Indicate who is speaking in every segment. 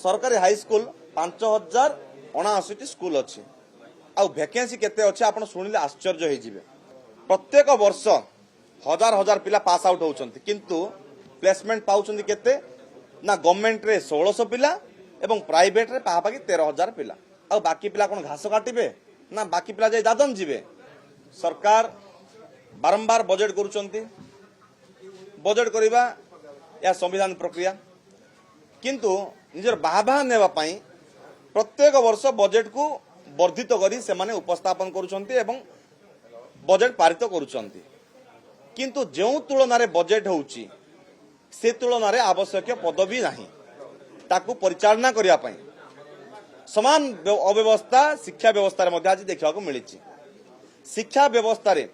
Speaker 1: सरकारी high school 5079 school अच्छी आउ वैकेंसी केते अच्छे आप शुणिले आश्चर्य हो प्रत्येक वर्ष हजार हजार पिला पास आउट होउछंती किंतु प्लेसमेंट पाउछंती केते ना गवर्नमेंट रे 1600 पिला एवं प्राइवेट रे पाहापाकी 13,000 पिला आ बाकी पिला कोन घास काटिबे ना बाकी पिला जाई दादन जीवे। सरकार बारंबार बजेट करूछंती बजेट करिबा या संविधान प्रक्रिया किंतु निजर बाहा नेबा पई प्रत्येक वर्ष बजेट को वर्धित करी से माने उपस्थापन करूछंती एवं बजेट पारित करूछंती किंतु जो तुलन में बजेट होउची से तुलन में आवश्यक पदवी नहीं ताकू परिचालना करिया पई समान अव्यवस्था शिक्षा व्यवस्था रे आज देखा मिली। शिक्षा व्यवस्था रे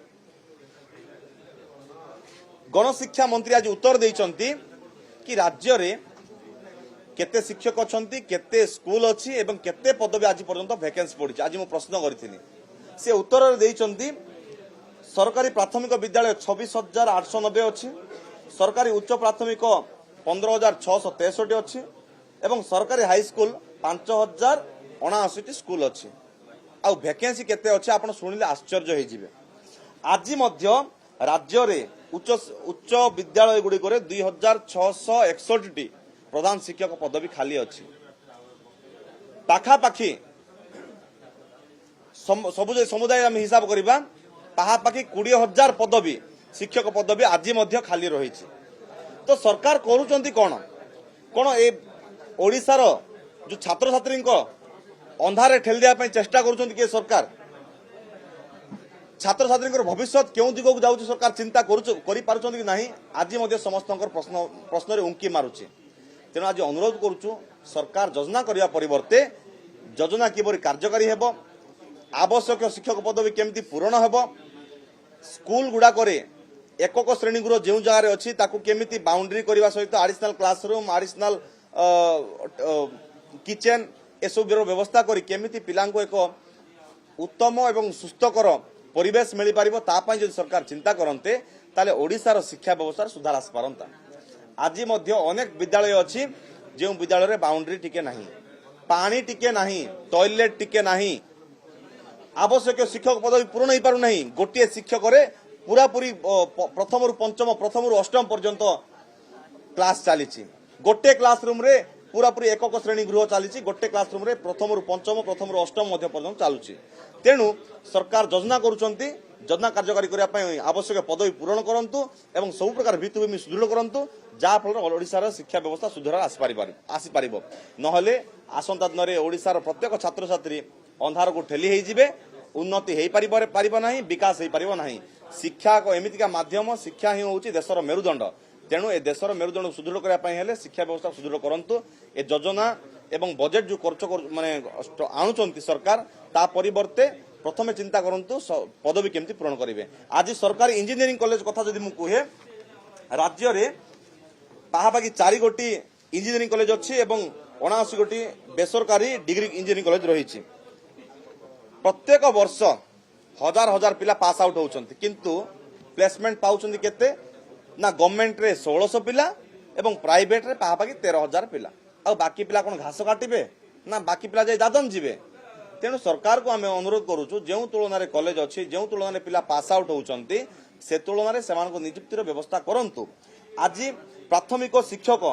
Speaker 1: गणशिक्षा मंत्री आज उत्तर देइचंती कि राज्य रे केते शिक्षक अछंती केते स्कूल अछि एवं केते पदवी आज पर्यंत वैकेंसी पड़ी। आज मु प्रश्न करथिनी से उत्तर देइचंती सरकारी प्राथमिक विद्यालय 26,890 अच्छी सरकारी उच्च प्राथमिक 15,663 अच्छी एवं सरकारी हाई स्कूल 5,079 स्कूल अच्छी आउ वैकेंसी केते अच्छे आप शुणिले आश्चर्य हो आज मध्य राज्य रे उच्च विद्यालय गुड़िक 2,661 प्रधान शिक्षक पदवी खाली अच्छी पाखापाखी सबु समुदाय आम हिसाब करवा पाखापाखी 20,000 पदवी शिक्षक पदवी आज मध्य खाली रही। तो सरकार करुचंती कौन कौन ए ओडिशार जो छात्र छात्री अंधारे ठेल दिया चेष्टा करुचंती कि सरकार छात्र छात्री भविष्य क्यों दिगक जाउची सरकार चिंता करि पारुचंती कि नहीं आज मध्य समस्त प्रश्न रे उंकी मारुची। तेणु आज अनुरोध करुचु सरकार योजना करने परिवर्ते योजना किपरि कार्यकारी हेबो आवश्यक शिक्षक पदवी केमती पूरण हेबो स्कूल गुड़ाक एकक श्रेणी गृह जो जगार अच्छी केमिति बाउंड्री करने सहित आडिशनल क्लासरूम आडिशनल किचेन एसबूर व्यवस्था करी केमिति पिलांको एक उत्तम एवं सुस्थकर परिवेश मिल पार तापाई जो सरकार चिंता करते ताले ओडिशार शिक्षा व्यवस्था सुधार आस पारंता। आज मध्य अनेक विद्यालय अच्छी जो विद्यालय बाउंड्री टिके नहीं पानी टिके नहीं टॉयलेट टिके नहीं आवश्यक शिक्षक पदवी पूरण हो पार नहीं गोटे शिक्षक पूरा पूरी प्रथम रु पंचम प्रथम रु अष्टम पर्यंत क्लास चली गोटे क्लासरूम रे पूरा पूरी एकक श्रेणी गृह चली गोटे क्लासरूम रे प्रथम रु पंचम प्रथम रु अष्टम पर्यंत चलुची। तेणु सरकार योजना करुचंती योजना कार्यकारी करने आवश्यक पदवी पूरण करंतु एवं सब प्रकार भित्तिभूमि सुदृढ़ करंतु जहा फल ओडिशार शिक्षा व्यवस्था सुधार आसीपार नहले आसंता दिन में ओडिशार प्रत्येक छात्र छात्री अंधार को ठेली होइजिबे उन्नति हो पार ना विकास हो पार ना। शिक्षा को एमतीका माध्यम शिक्षा ही होउची देशर मेरुदंड तेणु ए देशर मेरुदंड सुदृढ़ करने शिक्षा व्यवस्था सुदृढ़ करंतु ए योजना एवं बजेट जो खर्च माने आणुचंती सरकार ता परिवर्ते प्रथमे चिंता करंतु पदवी केमती पूरण करेंगे। आज सरकारी इंजीनियरिंग कॉलेज कथा जदि मु कहे राज्य रे पाखापाखि 4 गोटी इंजीनियरिंग कॉलेज अच्छी एवं 79 गोटी बेसरकारी डिग्री इंजीनियरिंग कॉलेज रही प्रत्येक वर्ष हजार हजार पिला पास आउट होउछंती किंतु प्लेसमेंट पाउछंती केते ना गवर्नमेंट रे 1600 पिला एवं प्राइवेट रे पाखापाखि 13,000 पिला आ बाकी पिला कोन घास काटिबे ना बाकी पिला जाई दादन जीवे। तेणु सरकार को आम अनुरोध करुचु जो तुलन में कॉलेज अच्छी जो तुलन में पिला पास आउट होउछंती से तुलन में सेमानको नियुक्तिर व्यवस्था करंतु। आज प्राथमिक शिक्षक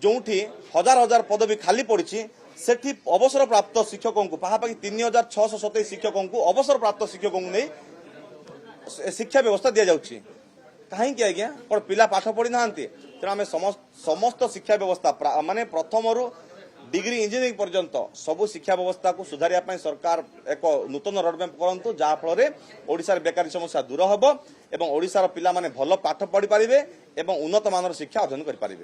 Speaker 1: जोठी हजार हजार पदवी खाली पड़ी सेठी अवसर प्राप्त शिक्षकों को पाखापाखि 3,627 शिक्षकों को अवसर प्राप्त शिक्षकों को नहीं शिक्षा व्यवस्था दि जाउछि कहीं आज्ञा कौन पिला पाठ पढ़ी ना तेणु आम समस्त शिक्षा व्यवस्था माने प्रथम रु डिग्री इंजीनियरिंग पर्यंत सबु शिक्षा व्यवस्था को सुधारिया सरकार एक नूतन रोडमैप करंतु जहा फल ओडिशार बेकारी समस्या दूर होबो एवं ओडिशार पिला माने भल पाठ पढ़ी पारिबे एवं उन्नत मानर शिक्षा अध्ययन करि पारिबे।